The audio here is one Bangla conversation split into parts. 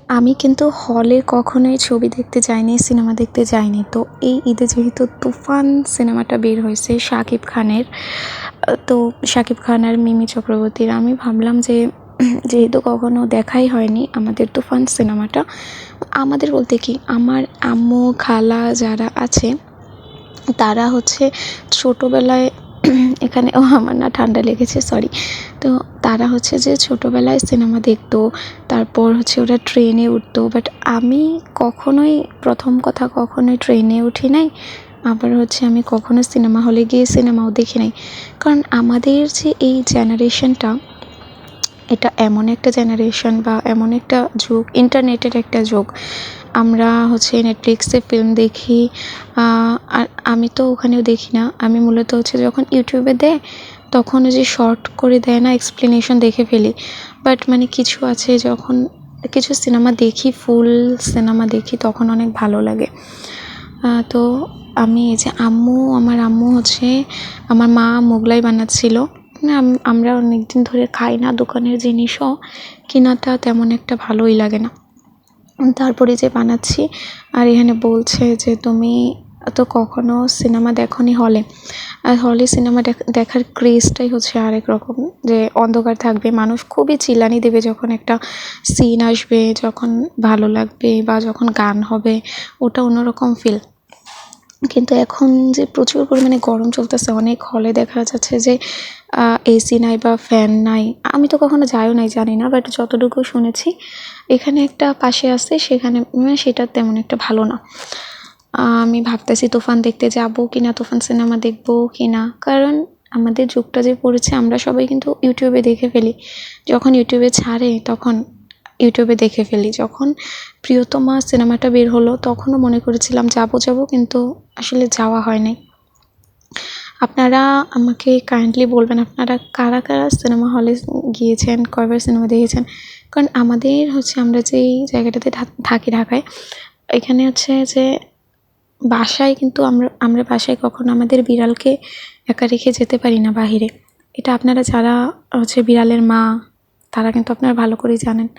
আমি কিন্তু হলে কখনোই ছবি দেখতে যাইনি, সিনেমা দেখতে যাইনি। তো এই ঈদে যেহেতু তুফান সিনেমাটা বের হয়েছে শাকিব খানের, তো শাকিব খান আর মিমি চক্রবর্তীর, আমি ভাবলাম যে যেহেতু কখনো দেখাই হয়নি আমাদের তুফান সিনেমাটা, আমাদের বলতে কি আমার আম্মু খালা যারা আছে তারা হচ্ছে ছোটোবেলায় এখানে আমার না ঠান্ডা লেগেছে, সরি। তো তারা হচ্ছে যে ছোটোবেলায় সিনেমা দেখতো, তারপর হচ্ছে ওরা ট্রেনে উঠতো, বাট আমি কখনোই, প্রথম কথা, কখনোই ট্রেনে উঠি নাই। আবার হচ্ছে আমি কখনো সিনেমা হলে গিয়ে সিনেমাও দেখি নাই। কারণ আমাদের যে এই জেনারেশনটা, এটা এমন একটা জেনারেশন বা এমন একটা যুগ, ইন্টারনেটের একটা যুগ। আমরা হচ্ছে নেটফ্লিক্সে ফিল্ম দেখি, আর আমি তো ওখানেও দেখি না, আমি মূলত হচ্ছে যখন ইউটিউবে দেয় তখন যে শর্ট করে দেয় না, এক্সপ্লেনেশন দেখে ফেলি। বাট মানে কিছু আছে যখন কিছু সিনেমা দেখি, ফুল সিনেমা দেখি, তখন অনেক ভালো লাগে। তো আমি এই যে আমার আম্মু হচ্ছে, আমার মা মোগলাই বানাচ্ছিল। আমরা অনেক দিন ধরে খাই না দোকানের জিনিসও, কেনাটা তেমন একটা ভালোই লাগে না। তারপরে যে বানাচ্ছি, আর এখানে বলছে যে তুমি তো কখনো সিনেমা দেখোনি হলে, আর হলে সিনেমা দেখার ক্রেজটাই হচ্ছে আরেক রকম। যে অন্ধকার থাকবে, মানুষ খুবই চিল্লানি দেবে যখন একটা সিন আসবে, যখন ভালো লাগবে বা যখন গান হবে, ওটা অন্যরকম ফিল। কিন্তু এখন যে প্রচুর পরিমাণে গরম চলতেছে, অনেক হলে দেখা যাচ্ছে যে এসি নাই বা ফ্যান নাই। আমি তো কখনো যাইও নাই, জানি না, বাট যতটুকু শুনেছি এখানে একটা পাশে আছে, সেখানে সেটা তেমন একটা ভালো না। আমি ভাবতেছি তুফান দেখতে যাবো কিনা, তুফান সিনেমা দেখবো কিনা। কারণ আমাদের যুগটা যে পড়েছে, আমরা সবাই কিন্তু ইউটিউবে দেখে ফেলি। যখন ইউটিউবে ছাড়ে তখন ইউটিউবে দেখে ফেলি। যখন প্রিয়তমা সিনেমাটা বের হলো তখনও মনে করেছিলাম যাবো, কিন্তু আসলে যাওয়া হয় নাই। আপনারা আমাকে কাইন্ডলি বলবেন আপনারা কারা কারা সিনেমা হলে গিয়েছেন, কয়বার সিনেমা দেখেছেন। কারণ আমাদের হচ্ছে, আমরা যেই জায়গাটাতে থাকি ঢাকায়, এখানে হচ্ছে যে বাসায় কিন্তু আমরা বাসায় কখনো আমাদের বিড়ালকে একা রেখে যেতে পারি না বাহিরে। এটা আপনারা যারা হচ্ছে বিড়ালের মা, তারা কিন্তু আপনারা ভালো করেই জানেন।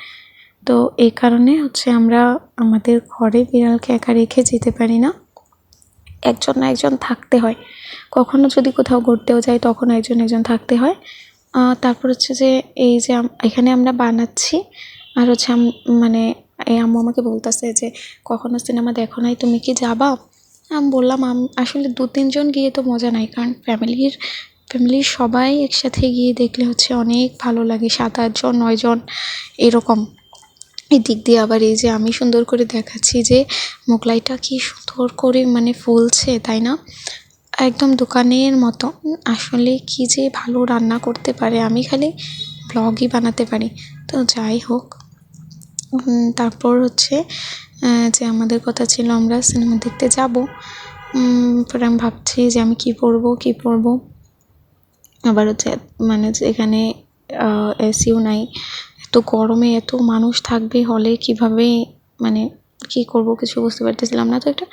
তো এই কারণে হচ্ছে আমরা আমাদের ঘরে বিড়ালকে একা রেখে যেতে পারি না, একজন না একজন থাকতে হয়। কখনো যদি কোথাও ঘুরতেও যাই তখন একজন থাকতে হয়। তারপর হচ্ছে যে এই যে এখানে আমরা বানাচ্ছি, আর হচ্ছে মানে এই আম্মু আমাকে বলতেছে যে কখনো সিনেমা দেখো নাই, তুমি কি যাবা। আমি বললাম আসলে 2-3 জন গিয়ে তো মজা নাই, কারণ ফ্যামিলির সবাই একসাথে গিয়ে দেখলে হচ্ছে অনেক ভালো লাগে, 7-8 জন 9 জন এরকম। এই দিক দিয়ে আবার এই যে আমি সুন্দর করে দেখাচ্ছি যে মোগলাইটা কি সুন্দর করে মানে ফুলছে, তাই না, একদম দোকানের মতো। আসলে কি যে ভালো রান্না করতে পারে, আমি খালি ব্লগই বানাতে পারি। তো যাই হোক, তারপর হচ্ছে যে আমাদের কথা ছিল আমরা সিনেমা দেখতে যাব। পরে আমি ভাবছি যে আমি কী পরবো। আবার হচ্ছে মানে এখানে এসিও নাই, এত গরমে এত মানুষ থাকবে হলে, কিভাবে মানে কী করব কিছু বুঝতে পারতেছিলাম না। তো একটা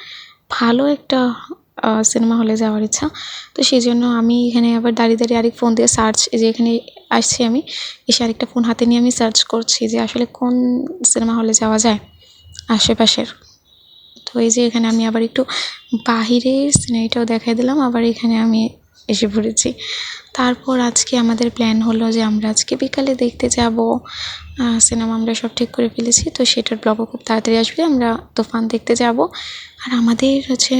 ভালো একটা সিনেমা হলে যাওয়ার ইচ্ছা। তো সেই জন্য আমি এখানে আবার দাঁড়িয়ে আরেক ফোন দিয়ে সার্চ, যে এখানে আসছি আমি, এসে আরেকটা ফোন হাতে নিয়ে আমি সার্চ করছি যে আসলে কোন সিনেমা হলে যাওয়া যায় আশেপাশের। তো এই যে এখানে আমি আবার একটু বাহিরের সিনারিটাও দেখাই দিলাম, আবার এখানে আমি এসে পড়েছি। তারপর আজকে আমাদের প্ল্যান হলো যে আমরা আজকে বিকালে দেখতে যাব সিনেমা। আমরা সব ঠিক করে ফেলেছি, তো সেটার ব্লগও খুব তাড়াতাড়ি আসবে। আমরা তুফান দেখতে যাব। আর আমাদের হচ্ছে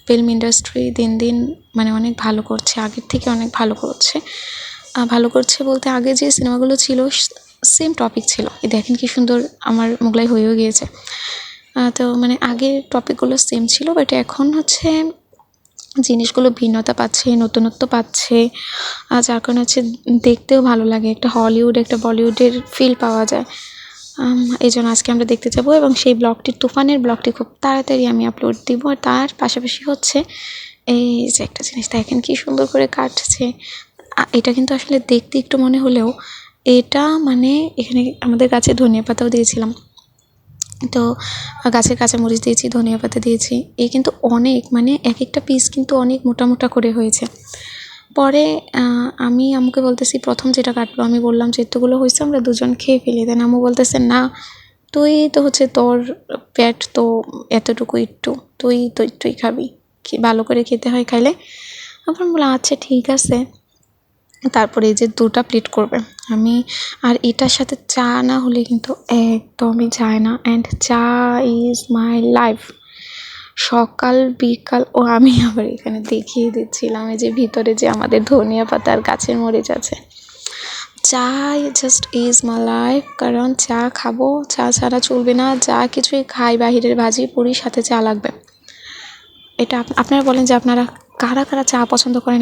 ফিল্ম ইন্ডাস্ট্রি দিন দিন মানে অনেক ভালো করছে, আগের থেকে অনেক ভালো করছে বলতে আগে যে সিনেমাগুলো ছিল সেম টপিক ছিল। এই দেখেন কি সুন্দর আমার মোগলাই হয়েও গিয়েছে। তো মানে আগের টপিকগুলো সেম ছিল, বাট এখন হচ্ছে জিনিসগুলো ভিন্নতা পাচ্ছে, নতুনত্ব পাচ্ছে, যার কারণে হচ্ছে দেখতেও ভালো লাগে। একটা হলিউড একটা বলিউডের ফিল পাওয়া যায়। এই জন্য আজকে আমরা দেখতে যাব, এবং সেই তুফানের ব্লগটি খুব তাড়াতাড়ি আমি আপলোড দিব। আর তার পাশাপাশি হচ্ছে এই যে একটা জিনিস দেখেন কি সুন্দর করে কাটছে। এটা কিন্তু আসলে দেখতে একটু মনে হলেও এটা মানে এখানে আমাদের গাছে ধনিয়া পাতাও দিয়েছিলাম, তো গাছের কাঁচামরিচ দিয়েছি, ধনিয়া পাতা দিয়েছি। এই কিন্তু অনেক মানে এক একটা পিস কিন্তু অনেক মোটা করে হয়েছে। পরে আমি আম্মুকে বলতেছি প্রথম যেটা কাটলো, আমি বললাম যে এতগুলো হয়েছে আমরা দুজন খেয়ে ফেলি। দেন আম্মু বলতেছে না, তুই তো হচ্ছে তোর পেট তো এতটুকু একটু, তুই তো একটুই খাবি, কি ভালো করে খেতে হয় খাইলে। আমার বলে আচ্ছা ঠিক আছে। তারপরে এই যে 2টা প্লেট করবে আমি, আর এটার সাথে চা না হলে কিন্তু একদমই যায় না। অ্যান্ড চা ইজ মাই লাইফ। সকাল বিকাল ও আমি আবার এখানে দেখিয়ে দিচ্ছিলাম এই যে ভিতরে যে আমাদের ধনিয়া পাতার গাছের মরিচ আছে। চা জাস্ট ইজ মাই লাইফ, কারণ চা খাবো, চা ছাড়া চলবে না। যা কিছুই খাই, বাহিরের ভাজি পুরি সাথে চা লাগবে। এটা আপনারা বলেন যে আপনারা কারা কারা চা পছন্দ করেন।